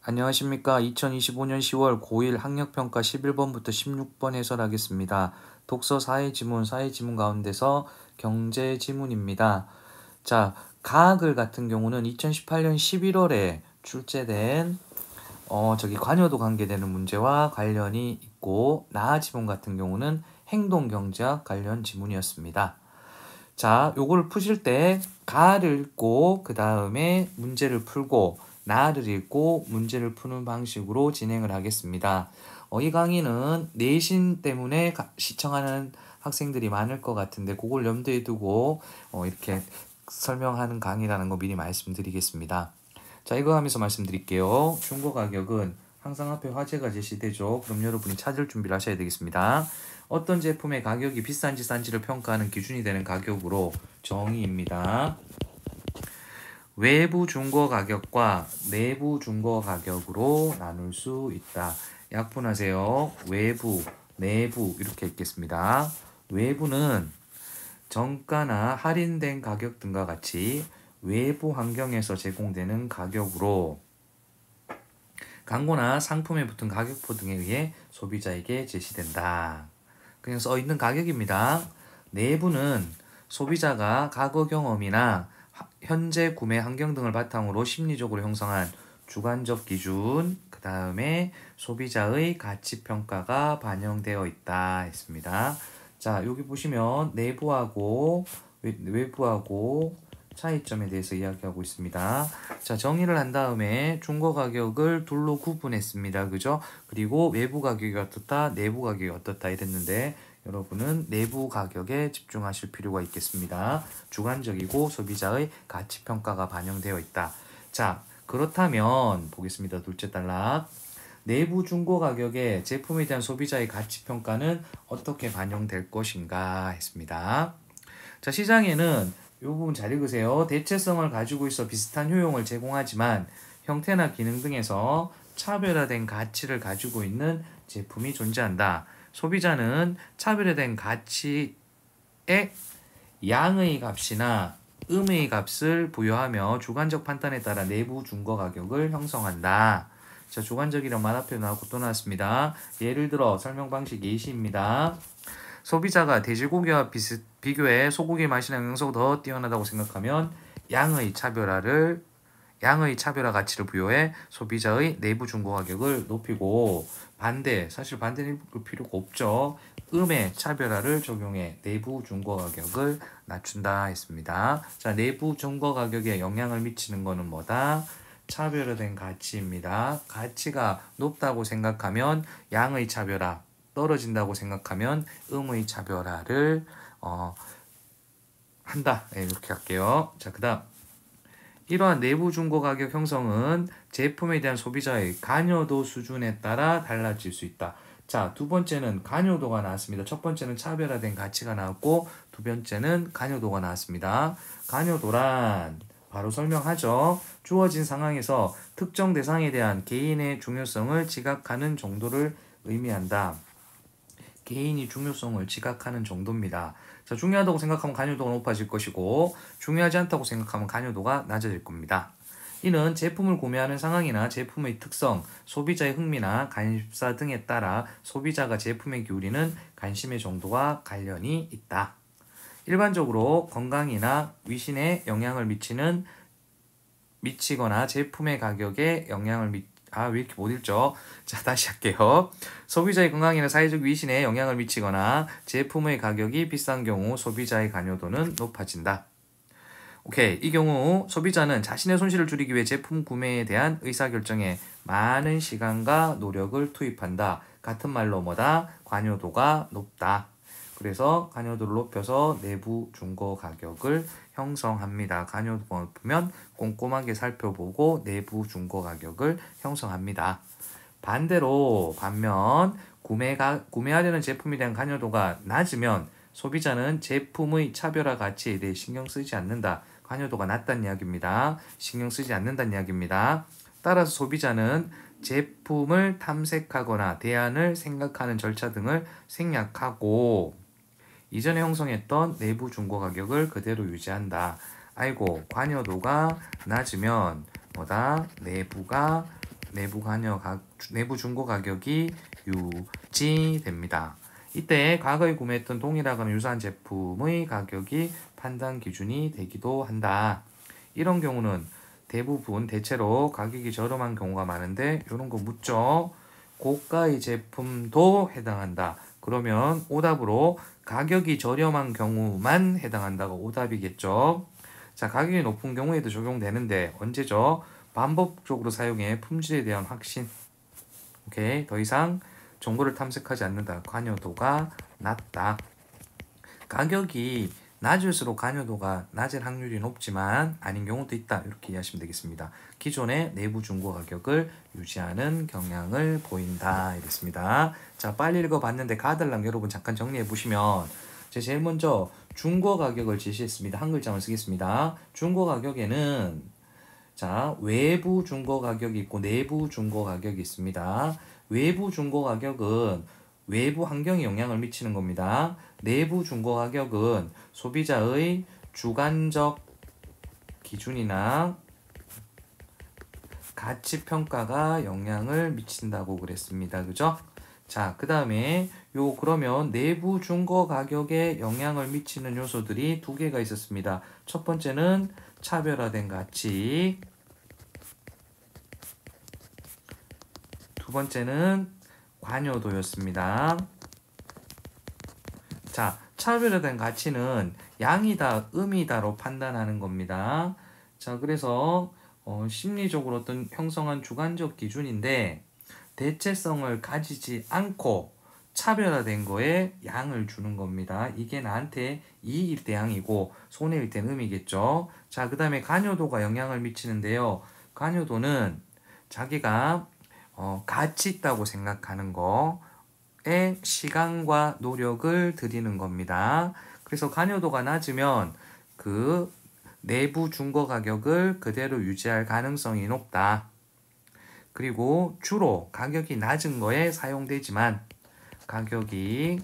안녕하십니까. 2025년 10월 고1 학력평가 11번부터 16번 해설하겠습니다. 독서 사회지문, 사회지문 가운데서 경제지문입니다. 자, 가학을 같은 경우는 2018년 11월에 출제된 관여도 관계되는 문제와 관련이 있고, 나아지문 같은 경우는 행동경제학 관련 지문이었습니다. 자, 요거를 푸실 때 가를 읽고 그 다음에 문제를 풀고 나를 읽고 문제를 푸는 방식으로 진행을 하겠습니다. 이 강의는 내신 때문에 시청하는 학생들이 많을 것 같은데 그걸 염두에 두고 이렇게 설명하는 강의라는 거 미리 말씀드리겠습니다. 자, 이거 하면서 말씀드릴게요. 중고 가격은 항상 앞에 화제가 제시되죠. 그럼 여러분이 찾을 준비를 하셔야 되겠습니다. 어떤 제품의 가격이 비싼지 싼지를 평가하는 기준이 되는 가격으로 정의입니다. 외부 중고 가격과 내부 중고 가격으로 나눌 수 있다. 약분하세요. 외부, 내부 이렇게 읽겠습니다. 외부는 정가나 할인된 가격 등과 같이 외부 환경에서 제공되는 가격으로 광고나 상품에 붙은 가격표 등에 의해 소비자에게 제시된다. 그냥 써있는 가격입니다. 내부는 소비자가 과거 경험이나 현재 구매 환경 등을 바탕으로 심리적으로 형성한 주관적 기준, 그 다음에 소비자의 가치평가가 반영되어 있다 했습니다. 자, 여기 보시면 내부하고 외부하고 차이점에 대해서 이야기하고 있습니다. 자, 정의를 한 다음에 중고 가격을 둘로 구분했습니다. 그죠? 그리고 외부 가격이 어떻다, 내부 가격이 어떻다 이랬는데 여러분은 내부 가격에 집중하실 필요가 있겠습니다. 주관적이고 소비자의 가치평가가 반영되어 있다. 자, 그렇다면 보겠습니다. 둘째 단락. 내부 중고 가격에 제품에 대한 소비자의 가치평가는 어떻게 반영될 것인가 했습니다. 자, 시장에는 이 부분 잘 읽으세요. 대체성을 가지고 있어 비슷한 효용을 제공하지만 형태나 기능 등에서 차별화된 가치를 가지고 있는 제품이 존재한다. 소비자는 차별화된 가치에 양의 값이나 음의 값을 부여하며 주관적 판단에 따라 내부 중고 가격을 형성한다. 자, 주관적이란 말 앞에 나오고 또 나왔습니다. 예를 들어 설명 방식 예시입니다. 소비자가 돼지고기와 비교해 소고기 맛이나 영양소가 더 뛰어나다고 생각하면 양의 차별화 가치를 부여해 소비자의 내부 중고 가격을 높이고, 사실 반대는 읽을 필요가 없죠. 음의 차별화를 적용해 내부 중고 가격을 낮춘다 했습니다. 자, 내부 중고 가격에 영향을 미치는 거는 뭐다? 차별화된 가치입니다. 가치가 높다고 생각하면 양의 차별화, 떨어진다고 생각하면 음의 차별화를 한다. 네, 이렇게 할게요. 자, 그 다음 이러한 내부 중고 가격 형성은 제품에 대한 소비자의 관여도 수준에 따라 달라질 수 있다. 자, 두 번째는 관여도가 나왔습니다. 첫 번째는 차별화된 가치가 나왔고 두 번째는 관여도가 나왔습니다. 관여도란 바로 설명하죠. 주어진 상황에서 특정 대상에 대한 개인의 중요성을 지각하는 정도를 의미한다. 개인이 중요성을 지각하는 정도입니다. 자, 중요하다고 생각하면 관여도가 높아질 것이고 중요하지 않다고 생각하면 관여도가 낮아질 겁니다. 이는 제품을 구매하는 상황이나 제품의 특성, 소비자의 흥미나 관심사 등에 따라 소비자가 제품에 기울이는 관심의 정도와 관련이 있다. 일반적으로 건강이나 위신에 영향을 미치거나 제품의 가격에 영향을 왜 이렇게 못 읽죠? 자, 다시 할게요. 소비자의 건강이나 사회적 위신에 영향을 미치거나 제품의 가격이 비싼 경우 소비자의 관여도는 높아진다. 오케이. 이 경우 소비자는 자신의 손실을 줄이기 위해 제품 구매에 대한 의사결정에 많은 시간과 노력을 투입한다. 같은 말로 뭐다? 관여도가 높다. 그래서 관여도를 높여서 내부 중고 가격을 형성합니다. 관여도가 높으면 꼼꼼하게 살펴보고 내부 중고 가격을 형성합니다. 반면 구매하려는 제품에 대한 관여도가 낮으면 소비자는 제품의 차별화 가치에 대해 신경 쓰지 않는다. 관여도가 낮다는 이야기입니다. 신경 쓰지 않는다는 이야기입니다. 따라서 소비자는 제품을 탐색하거나 대안을 생각하는 절차 등을 생략하고 이전에 형성했던 내부 중고 가격을 그대로 유지한다. 아이고, 관여도가 낮으면 뭐다? 내부가 내부 중고 가격이 유지됩니다. 이때 과거에 구매했던 동일하거나 유사한 제품의 가격이 판단 기준이 되기도 한다. 이런 경우는 대체로 가격이 저렴한 경우가 많은데 이런 거 묻죠. 고가의 제품도 해당한다. 그러면 오답으로 가격이 저렴한 경우만 해당한다가 오답이겠죠. 자, 가격이 높은 경우에도 적용되는데 언제죠? 반복적으로 사용해 품질에 대한 확신. 오케이. 더 이상 정보를 탐색하지 않는다. 관여도가 낮다. 가격이 낮을수록 관여도가 낮을 확률이 높지만 아닌 경우도 있다. 이렇게 이해하시면 되겠습니다. 기존의 내부 중고 가격을 유지하는 경향을 보인다. 이랬습니다. 자, 빨리 읽어봤는데 가들랑 여러분 잠깐 정리해 보시면 제일 먼저 중고 가격을 제시했습니다. 한 글자만 쓰겠습니다. 중고 가격에는 자, 외부 중고 가격이 있고 내부 중고 가격이 있습니다. 외부 중고 가격은 외부 환경에 영향을 미치는 겁니다. 내부 중고 가격은 소비자의 주관적 기준이나 가치 평가가 영향을 미친다고 그랬습니다. 그죠? 자, 그 다음에 그러면 내부 중고 가격에 영향을 미치는 요소들이 두 개가 있었습니다. 첫 번째는 차별화된 가치, 두 번째는 관여도였습니다. 자, 차별화된 가치는 양이다, 음이다로 판단하는 겁니다. 자, 그래서 심리적으로 어떤 형성한 주관적 기준인데 대체성을 가지지 않고 차별화된 거에 양을 주는 겁니다. 이게 나한테 이익일 때 양이고 손해일 땐 음이겠죠. 자, 그 다음에 관여도가 영향을 미치는데요. 관여도는 자기가 가치 있다고 생각하는 거에 시간과 노력을 들이는 겁니다. 그래서 관여도가 낮으면 그 내부 중고 가격을 그대로 유지할 가능성이 높다. 그리고 주로 가격이 낮은 거에 사용되지만 가격이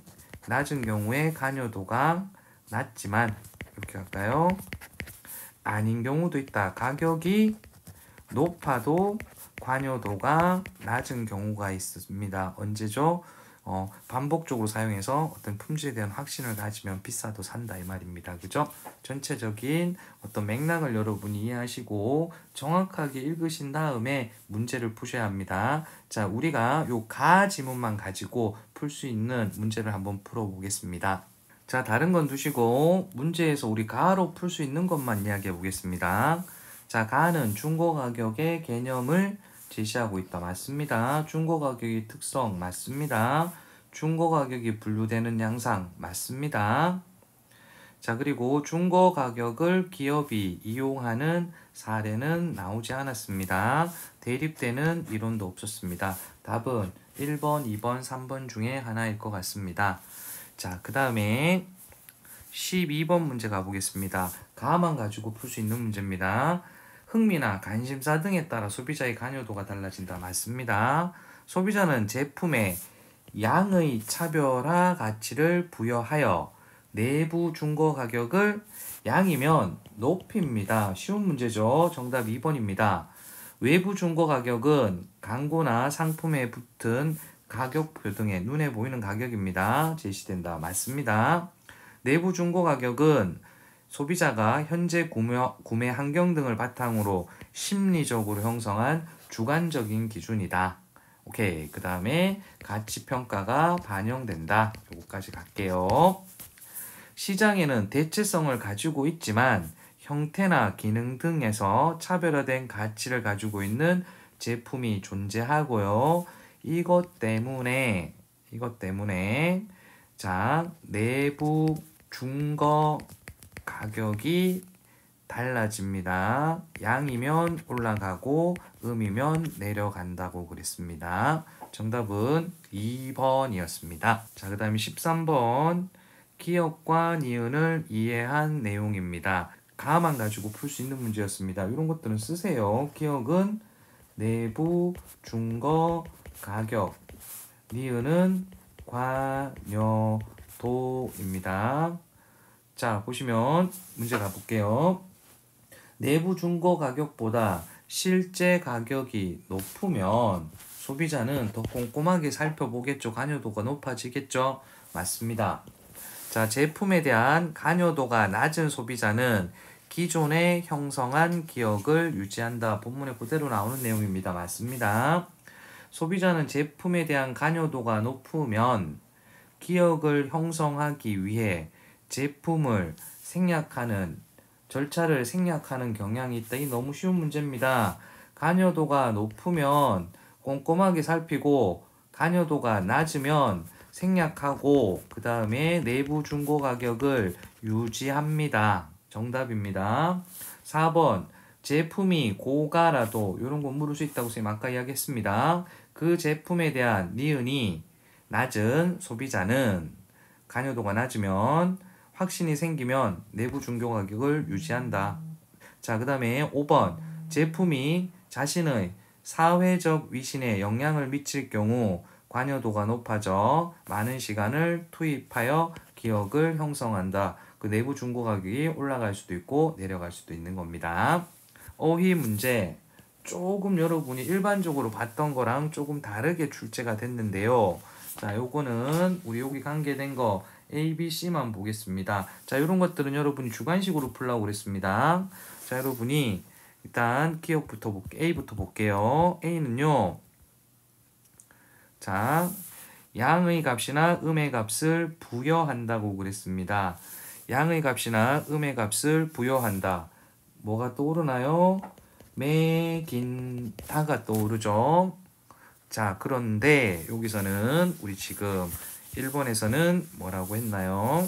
낮은 경우에 관여도가 낮지만 이렇게 할까요? 아닌 경우도 있다. 가격이 높아도 관여도가 낮은 경우가 있습니다. 언제죠? 반복적으로 사용해서 어떤 품질에 대한 확신을 가지면 비싸도 산다 이 말입니다. 그죠? 전체적인 어떤 맥락을 여러분이 이해하시고 정확하게 읽으신 다음에 문제를 푸셔야 합니다. 자, 우리가 요 가 지문만 가지고 풀 수 있는 문제를 한번 풀어보겠습니다. 자, 다른 건 두시고 문제에서 우리 가로 풀 수 있는 것만 이야기해 보겠습니다. 자, 가는 중고 가격의 개념을 제시하고 있다. 맞습니다. 중고 가격의 특성 맞습니다. 중고 가격이 분류되는 양상 맞습니다. 자, 그리고 중고 가격을 기업이 이용하는 사례는 나오지 않았습니다. 대립되는 이론도 없었습니다. 답은 1번, 2번, 3번 중에 하나일 것 같습니다. 자, 그 다음에 12번 문제 가보겠습니다. 가만 가지고 풀 수 있는 문제입니다. 흥미나 관심사 등에 따라 소비자의 관여도가 달라진다. 맞습니다. 소비자는 제품에 양의 차별화 가치를 부여하여 내부 중고 가격을 양이면 높입니다. 쉬운 문제죠. 정답 2번입니다. 외부 중고 가격은 광고나 상품에 붙은 가격표 등의 눈에 보이는 가격입니다. 제시된다. 맞습니다. 내부 중고 가격은 소비자가 현재 구매 환경 등을 바탕으로 심리적으로 형성한 주관적인 기준이다. 오케이. 그 다음에 가치 평가가 반영된다. 요거까지 갈게요. 시장에는 대체성을 가지고 있지만 형태나 기능 등에서 차별화된 가치를 가지고 있는 제품이 존재하고요. 이것 때문에 자, 내부 중고 가격이 달라집니다. 양이면 올라가고 음이면 내려간다고 그랬습니다. 정답은 2번이었습니다. 자, 그 다음에 13번 기억과 니은을 이해한 내용입니다. 가만 가지고 풀 수 있는 문제였습니다. 이런 것들은 쓰세요. 기억은 내부 중고 가격, 니은은 관여도입니다. 자, 보시면 문제 가볼게요. 내부 중고 가격보다 실제 가격이 높으면 소비자는 더 꼼꼼하게 살펴보겠죠. 관여도가 높아지겠죠. 맞습니다. 자, 제품에 대한 관여도가 낮은 소비자는 기존에 형성한 기억을 유지한다. 본문에 그대로 나오는 내용입니다. 맞습니다. 소비자는 제품에 대한 관여도가 높으면 기억을 형성하기 위해 제품을 생략하는 절차를 생략하는 경향이 있다. 이 너무 쉬운 문제입니다. 관여도가 높으면 꼼꼼하게 살피고 관여도가 낮으면 생략하고 그 다음에 내부 중고 가격을 유지합니다. 정답입니다. 4번 제품이 고가라도 이런 거 물을 수 있다고 선생님 아까 이야기했습니다. 그 제품에 대한 니은이 낮은 소비자는 관여도가 낮으면 확신이 생기면 내부 중고 가격을 유지한다. 자, 그 다음에 5번 제품이 자신의 사회적 위신에 영향을 미칠 경우 관여도가 높아져 많은 시간을 투입하여 기억을 형성한다. 그 내부 중고 가격이 올라갈 수도 있고 내려갈 수도 있는 겁니다. 어휘 문제 조금 여러분이 일반적으로 봤던 거랑 조금 다르게 출제가 됐는데요. 자, 요거는 우리 여기 관계된 거 A, B, C만 보겠습니다. 자, 이런 것들은 여러분이 주관식으로 풀라고 그랬습니다. 자, 여러분이 일단 기억부터 A부터 볼게요. A는요. 자, 양의 값이나 음의 값을 부여한다고 그랬습니다. 양의 값이나 음의 값을 부여한다. 뭐가 떠오르나요? 매긴다가 떠오르죠. 자, 그런데 여기서는 우리 지금 1번에서는 뭐라고 했나요?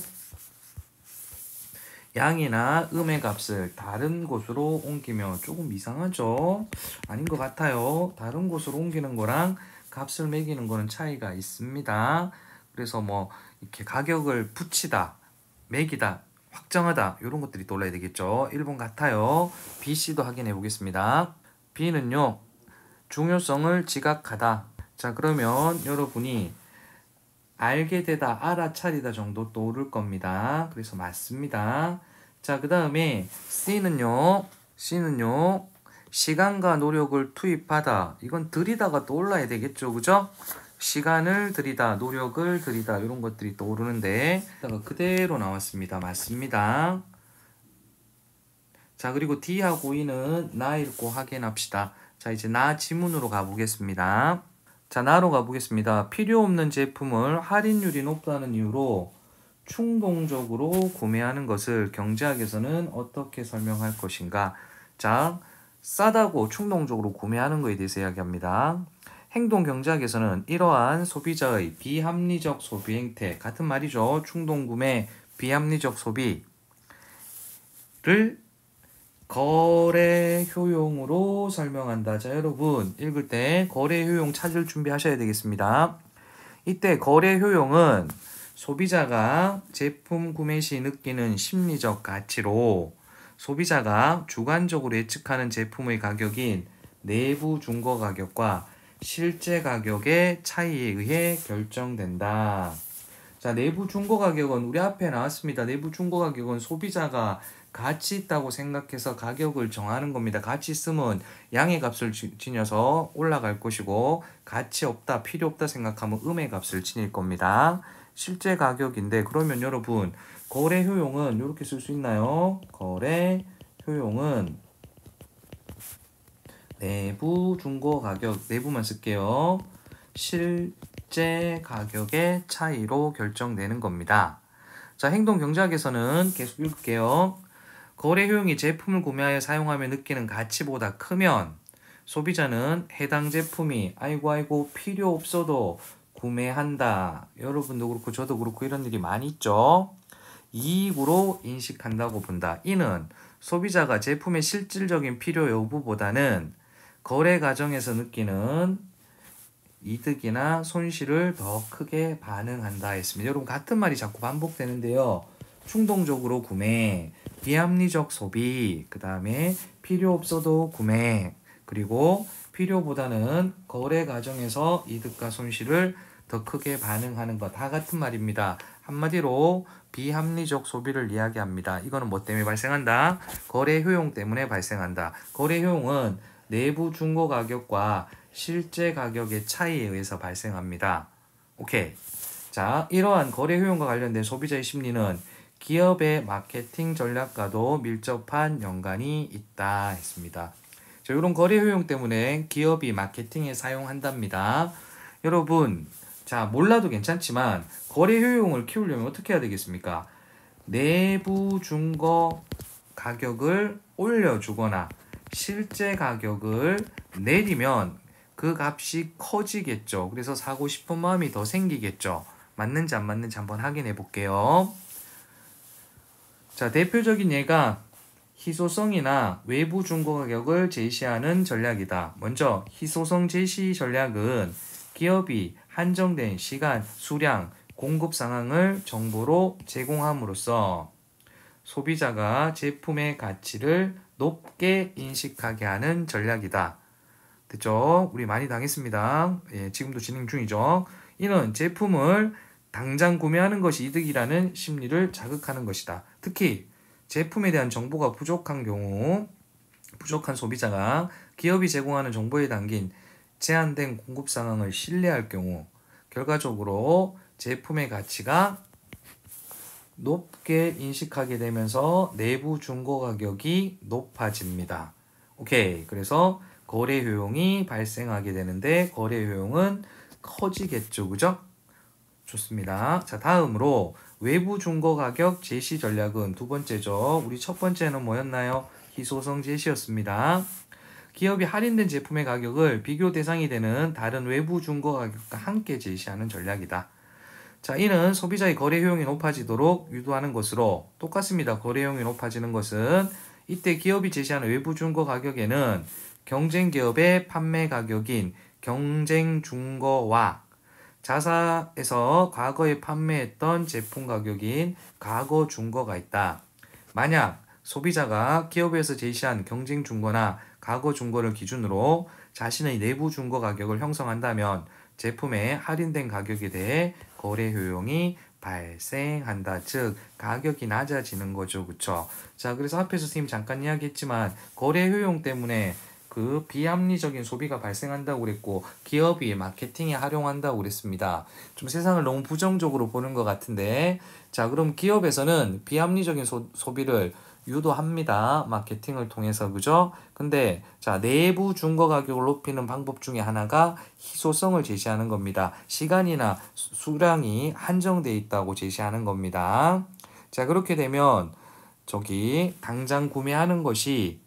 양이나 음의 값을 다른 곳으로 옮기면 조금 이상하죠? 아닌 것 같아요. 다른 곳으로 옮기는 거랑 값을 매기는 거는 차이가 있습니다. 그래서 뭐 이렇게 가격을 붙이다, 매기다, 확정하다 이런 것들이 떠올라야 되겠죠. 1번 같아요. B, C도 확인해 보겠습니다. B는요. 중요성을 지각하다. 자, 그러면 여러분이 알게 되다, 알아차리다 정도 떠오를 겁니다. 그래서 맞습니다. 자, 그 다음에 C는요. 시간과 노력을 투입하다. 이건 들이다가 떠올라야 되겠죠. 그죠? 시간을 들이다, 노력을 들이다 이런 것들이 떠오르는데 그대로 나왔습니다. 맞습니다. 자, 그리고 D하고 E는 나 읽고 확인합시다. 자, 이제 나 지문으로 가보겠습니다. 자, 나로 가보겠습니다. 필요 없는 제품을 할인율이 높다는 이유로 충동적으로 구매하는 것을 경제학에서는 어떻게 설명할 것인가? 자, 싸다고 충동적으로 구매하는 것에 대해서 이야기합니다. 행동 경제학에서는 이러한 소비자의 비합리적 소비 행태, 같은 말이죠. 충동 구매, 비합리적 소비를 거래 효용으로 설명한다. 자, 여러분 읽을 때 거래 효용 찾을 준비하셔야 되겠습니다. 이때 거래 효용은 소비자가 제품 구매 시 느끼는 심리적 가치로 소비자가 주관적으로 예측하는 제품의 가격인 내부 중고 가격과 실제 가격의 차이에 의해 결정된다. 자, 내부 중고 가격은 우리 앞에 나왔습니다. 내부 중고 가격은 소비자가 가치 있다고 생각해서 가격을 정하는 겁니다. 가치 있으면 양의 값을 지녀서 올라갈 것이고 가치 없다, 필요 없다 생각하면 음의 값을 지닐 겁니다. 실제 가격인데 그러면 여러분 거래 효용은 이렇게 쓸 수 있나요? 거래 효용은 내부 중고 가격, 내부만 쓸게요. 실제 가격의 차이로 결정되는 겁니다. 자, 행동 경제학에서는 계속 읽을게요. 거래 효용이 제품을 구매하여 사용하며 느끼는 가치보다 크면 소비자는 해당 제품이 아이고 필요 없어도 구매한다. 여러분도 그렇고 저도 그렇고 이런 일이 많이 있죠. 이익으로 인식한다고 본다. 이는 소비자가 제품의 실질적인 필요 여부보다는 거래 과정에서 느끼는 이득이나 손실을 더 크게 반응한다 했습니다. 여러분 같은 말이 자꾸 반복되는데요. 충동적으로 구매, 비합리적 소비, 그 다음에 필요 없어도 구매, 그리고 필요보다는 거래 과정에서 이득과 손실을 더 크게 반응하는 것 다 같은 말입니다. 한마디로 비합리적 소비를 이야기합니다. 이거는 뭐 때문에 발생한다? 거래 효용 때문에 발생한다. 거래 효용은 내부 중고 가격과 실제 가격의 차이에 의해서 발생합니다. 오케이. 자, 이러한 거래 효용과 관련된 소비자의 심리는 기업의 마케팅 전략과도 밀접한 연관이 있다 했습니다. 자, 이런 거래 효용 때문에 기업이 마케팅에 사용한답니다. 여러분, 자, 몰라도 괜찮지만 거래 효용을 키우려면 어떻게 해야 되겠습니까? 내부 중고 가격을 올려주거나 실제 가격을 내리면 그 값이 커지겠죠. 그래서 사고 싶은 마음이 더 생기겠죠. 맞는지 안 맞는지 한번 확인해 볼게요. 자, 대표적인 예가 희소성이나 외부 중고 가격을 제시하는 전략이다. 먼저 희소성 제시 전략은 기업이 한정된 시간, 수량, 공급 상황을 정보로 제공함으로써 소비자가 제품의 가치를 높게 인식하게 하는 전략이다. 됐죠? 우리 많이 당했습니다. 예, 지금도 진행 중이죠. 이는 제품을 당장 구매하는 것이 이득이라는 심리를 자극하는 것이다. 특히 제품에 대한 정보가 부족한 경우, 부족한 소비자가 기업이 제공하는 정보에 담긴 제한된 공급 상황을 신뢰할 경우, 결과적으로 제품의 가치가 높게 인식하게 되면서 내부 중고 가격이 높아집니다. 오케이. 그래서 거래 효용이 발생하게 되는데 거래 효용은 커지겠죠. 그죠? 좋습니다. 자, 다음으로 외부 중고 가격 제시 전략은 두 번째죠. 우리 첫 번째는 뭐였나요? 희소성 제시였습니다. 기업이 할인된 제품의 가격을 비교 대상이 되는 다른 외부 중고 가격과 함께 제시하는 전략이다. 자, 이는 소비자의 거래 효용이 높아지도록 유도하는 것으로 똑같습니다. 거래 효용이 높아지는 것은 이때 기업이 제시하는 외부 중고 가격에는 경쟁 기업의 판매 가격인 경쟁 중고와 자사에서 과거에 판매했던 제품 가격인 과거 중고가 있다. 만약 소비자가 기업에서 제시한 경쟁 중고나 과거 중고를 기준으로 자신의 내부 중고 가격을 형성한다면 제품의 할인된 가격에 대해 거래 효용이 발생한다. 즉 가격이 낮아지는 거죠. 그쵸? 자, 그래서 앞에서 선생님 잠깐 이야기했지만 거래 효용 때문에 그 비합리적인 소비가 발생한다고 그랬고 기업이 마케팅에 활용한다고 그랬습니다. 좀 세상을 너무 부정적으로 보는 것 같은데, 자, 그럼 기업에서는 비합리적인 소비를 유도합니다. 마케팅을 통해서. 그죠? 근데 자, 내부 중고 가격을 높이는 방법 중에 하나가 희소성을 제시하는 겁니다. 시간이나 수량이 한정돼 있다고 제시하는 겁니다. 자, 그렇게 되면 저기 당장 구매하는 것이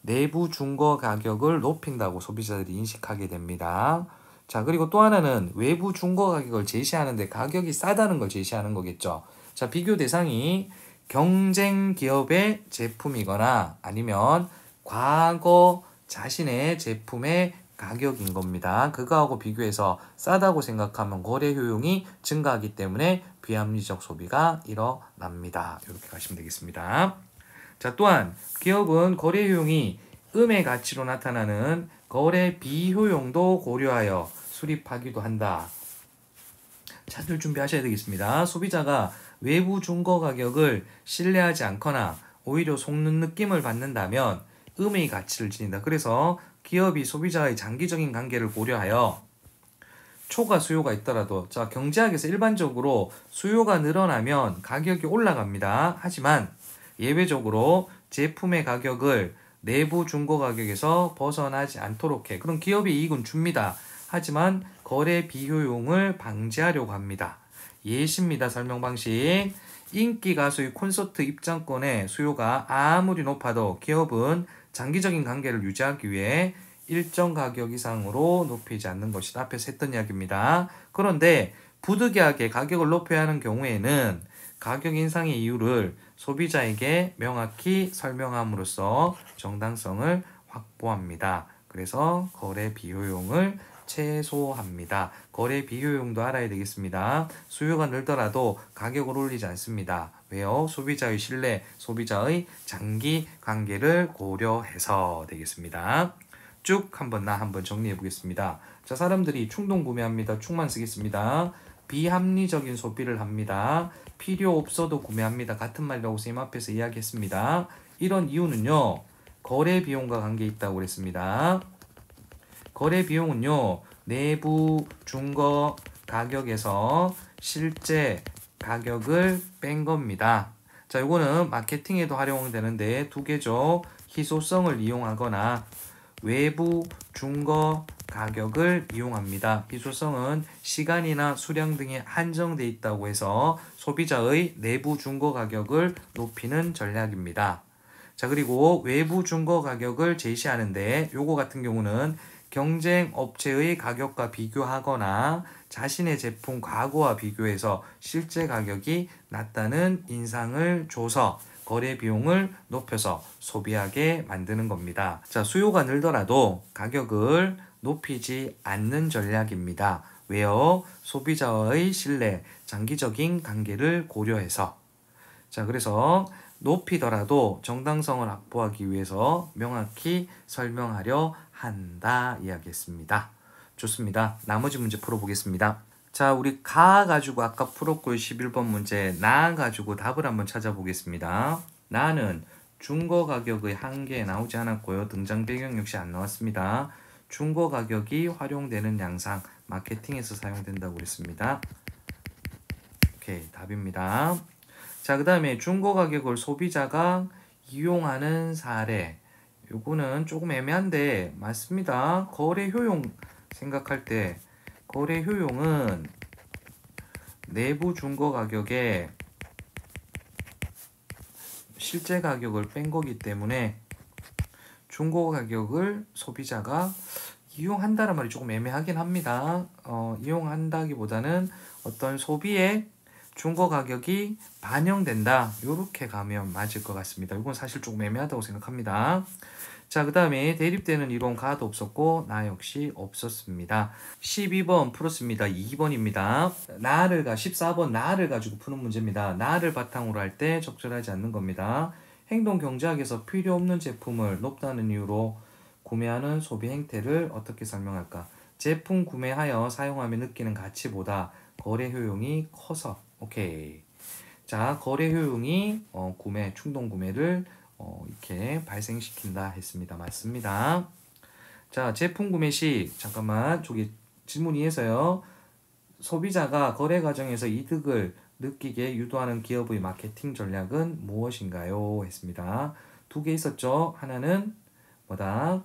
내부 중고 가격을 높인다고 소비자들이 인식하게 됩니다. 자, 그리고 또 하나는 외부 중고 가격을 제시하는데 가격이 싸다는 걸 제시하는 거겠죠. 자, 비교 대상이 경쟁 기업의 제품이거나 아니면 과거 자신의 제품의 가격인 겁니다. 그거하고 비교해서 싸다고 생각하면 거래 효용이 증가하기 때문에 비합리적 소비가 일어납니다. 이렇게 가시면 되겠습니다. 자, 또한 기업은 거래 효용이 음의 가치로 나타나는 거래 비효용도 고려하여 수립하기도 한다. 찾을 준비하셔야 되겠습니다. 소비자가 외부 중고 가격을 신뢰하지 않거나 오히려 속는 느낌을 받는다면 음의 가치를 지닌다. 그래서 기업이 소비자의 장기적인 관계를 고려하여 초과 수요가 있더라도, 자, 경제학에서 일반적으로 수요가 늘어나면 가격이 올라갑니다. 하지만 예외적으로 제품의 가격을 내부 중고 가격에서 벗어나지 않도록 해. 그럼 기업이 이익은 줍니다. 하지만 거래 비효용을 방지하려고 합니다. 예시입니다. 설명 방식. 인기 가수의 콘서트 입장권의 수요가 아무리 높아도 기업은 장기적인 관계를 유지하기 위해 일정 가격 이상으로 높이지 않는 것이다. 앞에서 했던 이야기입니다. 그런데 부득이하게 가격을 높여야 하는 경우에는 가격 인상의 이유를 소비자에게 명확히 설명함으로써 정당성을 확보합니다. 그래서 거래 비효용을 최소화합니다. 거래 비효용도 알아야 되겠습니다. 수요가 늘더라도 가격을 올리지 않습니다. 왜요? 소비자의 신뢰, 소비자의 장기 관계를 고려해서 되겠습니다. 쭉 한번 정리해 보겠습니다. 자, 사람들이 충동 구매합니다. 충만 쓰겠습니다. 비합리적인 소비를 합니다. 필요 없어도 구매합니다. 같은 말이라고 선생님 앞에서 이야기했습니다. 이런 이유는요, 거래 비용과 관계 있다고 그랬습니다. 거래 비용은요, 내부 중거 가격에서 실제 가격을 뺀 겁니다. 자, 요거는 마케팅에도 활용되는데 두 개죠. 희소성을 이용하거나 외부 중거 가격을 이용합니다. 희소성은 시간이나 수량 등이 한정돼 있다고 해서 소비자의 내부 중거 가격을 높이는 전략입니다. 자, 그리고 외부 중거 가격을 제시하는데 요거 같은 경우는 경쟁 업체의 가격과 비교하거나 자신의 제품 과거와 비교해서 실제 가격이 낮다는 인상을 줘서 거래 비용을 높여서 소비하게 만드는 겁니다. 자, 수요가 늘더라도 가격을 높이지 않는 전략입니다. 왜요? 소비자와의 신뢰, 장기적인 관계를 고려해서. 자, 그래서 높이더라도 정당성을 확보하기 위해서 명확히 설명하려 한다 이야기했습니다. 좋습니다. 나머지 문제 풀어보겠습니다. 자, 우리 가 가지고 아까 풀었고요. 11번 문제 나 가지고 답을 한번 찾아보겠습니다. 나는 중고 가격의 한계에 나오지 않았고요. 등장 배경 역시 안 나왔습니다. 중고 가격이 활용되는 양상, 마케팅에서 사용된다고 그랬습니다. 오케이, 답입니다. 자, 그 다음에 중고 가격을 소비자가 이용하는 사례. 요거는 조금 애매한데 맞습니다. 거래 효용 생각할 때 거래 효용은 내부 중고 가격에 실제 가격을 뺀 거기 때문에 중고 가격을 소비자가 이용한다는 말이 조금 애매하긴 합니다. 이용한다기보다는 어떤 소비에 중고 가격이 반영된다. 요렇게 가면 맞을 것 같습니다. 이건 사실 조금 애매하다고 생각합니다. 자, 그 다음에 대립되는 이론 가도 없었고 나 역시 없었습니다. 12번 풀었습니다. 2번입니다. 14번 나를 가지고 푸는 문제입니다. 나를 바탕으로 할 때 적절하지 않는 겁니다. 행동 경제학에서 필요 없는 제품을 높다는 이유로 구매하는 소비 행태를 어떻게 설명할까? 제품 구매하여 사용하며 느끼는 가치보다 거래 효용이 커서. 오케이. 자, 거래 효용이 충동 구매를 이렇게 발생시킨다 했습니다. 맞습니다. 자, 제품 구매 시 잠깐만 저기 질문 2에서요. 소비자가 거래 과정에서 이득을 느끼게 유도하는 기업의 마케팅 전략은 무엇인가요? 했습니다. 두 개 있었죠. 하나는 뭐다?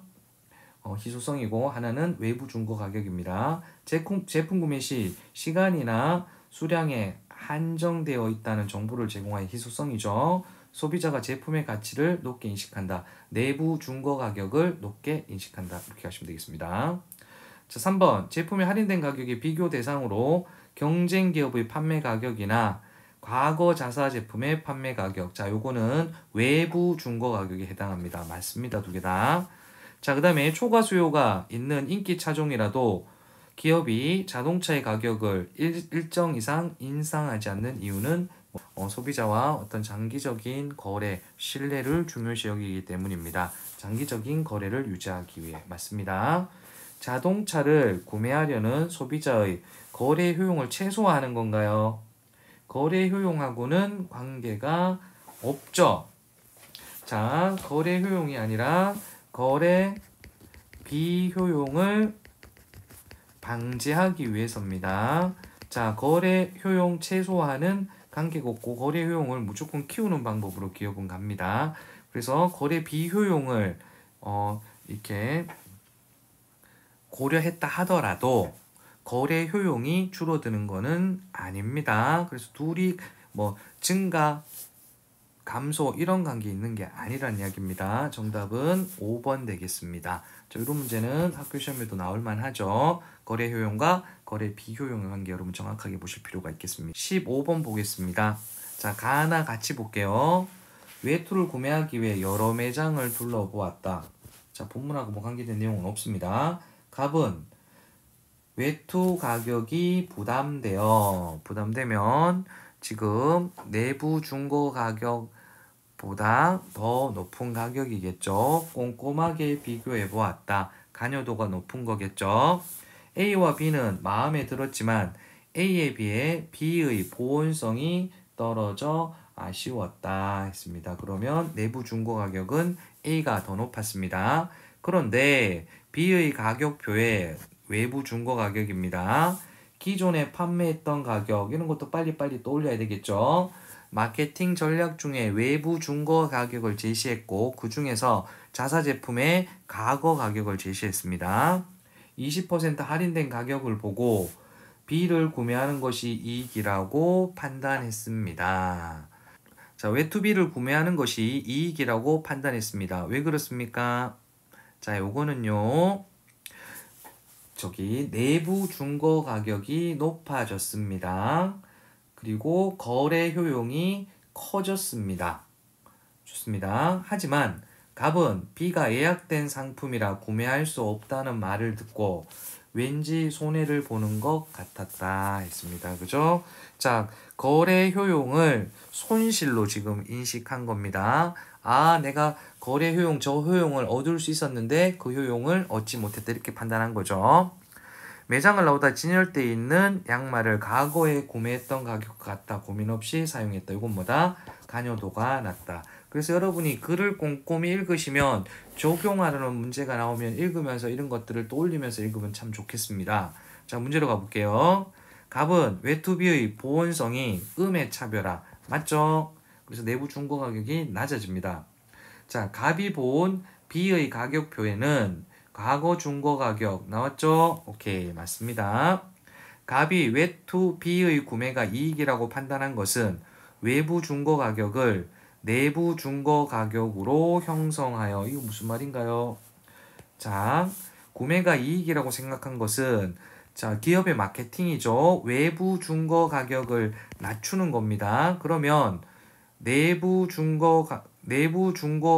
희소성이고 하나는 외부 중고 가격입니다. 제품 구매 시 시간이나 수량에 한정되어 있다는 정보를 제공하여 희소성이죠. 소비자가 제품의 가치를 높게 인식한다. 내부 중고 가격을 높게 인식한다. 이렇게 하시면 되겠습니다. 자, 3번 제품의 할인된 가격이 비교 대상으로 경쟁 기업의 판매 가격이나 과거 자사 제품의 판매 가격. 자, 요거는 외부 중고 가격에 해당합니다. 맞습니다. 두 개 다. 자, 그 다음에 초과 수요가 있는 인기 차종이라도 기업이 자동차의 가격을 일정 이상 인상하지 않는 이유는 소비자와 어떤 장기적인 거래, 신뢰를 중요시 여기기 때문입니다. 장기적인 거래를 유지하기 위해. 맞습니다. 자동차를 구매하려는 소비자의 거래 효용을 최소화하는 건가요? 거래 효용하고는 관계가 없죠. 자, 거래 효용이 아니라 거래 비효용을 방지하기 위해서입니다. 자, 거래 효용 최소화는 관계가 없고 거래 효용을 무조건 키우는 방법으로 기업은 갑니다. 그래서 거래 비효용을 이렇게 고려했다 하더라도 거래 효용이 줄어드는 것은 아닙니다. 그래서 둘이 증가, 감소 이런 관계 있는 게 아니란 이야기입니다. 정답은 5번 되겠습니다. 자, 이런 문제는 학교 시험에도 나올 만하죠. 거래 효용과 거래 비효용의 관계 여러분 정확하게 보실 필요가 있겠습니다. 15번 보겠습니다. 자, 가나 같이 볼게요. 외투를 구매하기 위해 여러 매장을 둘러보았다. 자, 본문하고 관계된 내용은 없습니다. 갑은 외투 가격이 부담되면 지금 내부 중고 가격보다 더 높은 가격이겠죠. 꼼꼼하게 비교해 보았다. 관여도가 높은 거겠죠. A와 B는 마음에 들었지만 A에 비해 B의 보온성이 떨어져 아쉬웠다 했습니다. 그러면 내부 중고 가격은 A가 더 높았습니다. 그런데 B의 가격표에 외부 중고 가격입니다. 기존에 판매했던 가격 이런 것도 빨리빨리 떠올려야 되겠죠. 마케팅 전략 중에 외부 중고 가격을 제시했고 그 중에서 자사 제품의 과거 가격을 제시했습니다. 20% 할인된 가격을 보고 B를 구매하는 것이 이익이라고 판단했습니다. 자, 외투비를 구매하는 것이 이익이라고 판단했습니다. 왜 그렇습니까? 자, 요거는요. 내부 중고 가격이 높아졌습니다. 그리고 거래 효용이 커졌습니다. 좋습니다. 하지만 갑은 B가 예약된 상품이라 구매할 수 없다는 말을 듣고 왠지 손해를 보는 것 같았다 했습니다. 그죠? 자, 거래 효용을 손실로 지금 인식한 겁니다. 아, 내가 거래 효용, 저 효용을 얻을 수 있었는데 그 효용을 얻지 못했다 이렇게 판단한 거죠. 매장을 나오다 진열대에 있는 양말을 과거에 구매했던 가격과 같다. 고민 없이 사용했다. 이건 뭐다? 관여도가 낮다. 그래서 여러분이 글을 꼼꼼히 읽으시면 적용하려는 문제가 나오면 읽으면서 이런 것들을 떠올리면서 읽으면 참 좋겠습니다. 자, 문제로 가볼게요. 갑은 외투비의 보온성이 음의 차별화. 맞죠? 그래서 내부 중고 가격이 낮아집니다. 자, 갑이 본 B의 가격표에는 과거 중고 가격 나왔죠? 오케이, 맞습니다. 갑이 외투 B의 구매가 이익이라고 판단한 것은 외부 중고 가격을 내부 중고 가격으로 형성하여, 이거 무슨 말인가요? 자, 구매가 이익이라고 생각한 것은 자, 기업의 마케팅이죠. 외부 중고 가격을 낮추는 겁니다. 그러면 내부 중고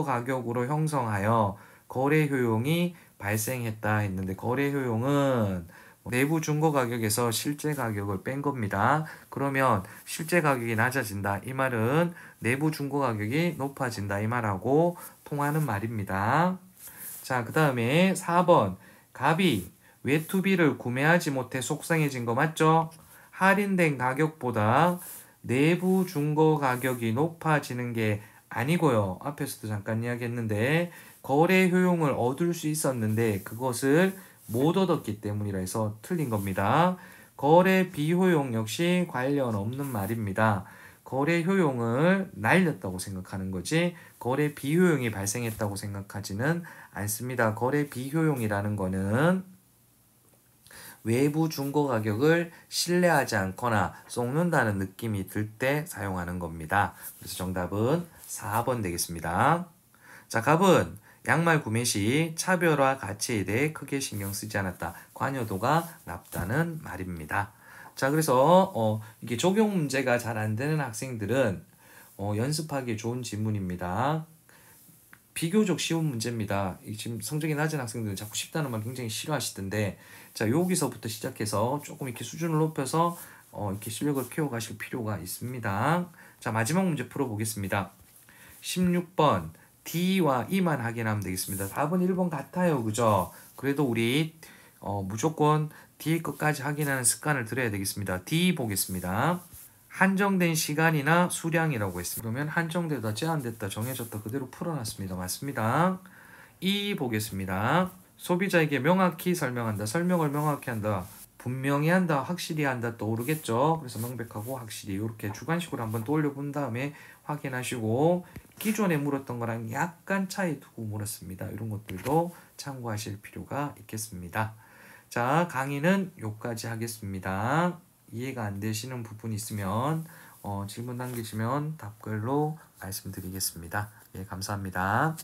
가격으로 형성하여 거래 효용이 발생했다 했는데 거래 효용은 내부 중고 가격에서 실제 가격을 뺀 겁니다. 그러면 실제 가격이 낮아진다. 이 말은 내부 중고 가격이 높아진다. 이 말하고 통하는 말입니다. 자, 그 다음에 4번. 갑이 외투비를 구매하지 못해 속상해진 거 맞죠? 할인된 가격보다 내부 중고 가격이 높아지는 게 아니고요. 앞에서도 잠깐 이야기했는데 거래 효용을 얻을 수 있었는데 그것을 못 얻었기 때문이라 해서 틀린 겁니다. 거래 비효용 역시 관련 없는 말입니다. 거래 효용을 날렸다고 생각하는 거지 거래 비효용이 발생했다고 생각하지는 않습니다. 거래 비효용이라는 거는 외부 중고 가격을 신뢰하지 않거나 속는다는 느낌이 들 때 사용하는 겁니다. 그래서 정답은 4번 되겠습니다. 자, 갑은 양말 구매 시 차별화 가치에 대해 크게 신경 쓰지 않았다. 관여도가 낮다는 말입니다. 자, 그래서 이게 적용 문제가 잘 안 되는 학생들은 연습하기 좋은 지문입니다. 비교적 쉬운 문제입니다. 지금 성적이 낮은 학생들은 자꾸 쉽다는 말 굉장히 싫어하시던데 자, 여기서부터 시작해서 조금 이렇게 수준을 높여서 이렇게 실력을 키워가실 필요가 있습니다. 자, 마지막 문제 풀어보겠습니다. 16번 D와 E만 확인하면 되겠습니다. 답은 1번 같아요. 그죠? 그래도 우리 무조건 D 끝까지 확인하는 습관을 들여야 되겠습니다. D 보겠습니다. 한정된 시간이나 수량이라고 했습니다. 그러면 한정되다, 제한됐다, 정해졌다 그대로 풀어놨습니다. 맞습니다. E 보겠습니다. 소비자에게 명확히 설명한다. 설명을 명확히 한다. 분명히 한다, 확실히 한다 떠오르겠죠. 그래서 명백하고 확실히 이렇게 주관식으로 한번 떠올려 본 다음에 확인하시고 기존에 물었던 거랑 약간 차이 두고 물었습니다. 이런 것들도 참고하실 필요가 있겠습니다. 자, 강의는 여기까지 하겠습니다. 이해가 안 되시는 부분이 있으면 질문 남기시면 답글로 말씀드리겠습니다. 예, 감사합니다.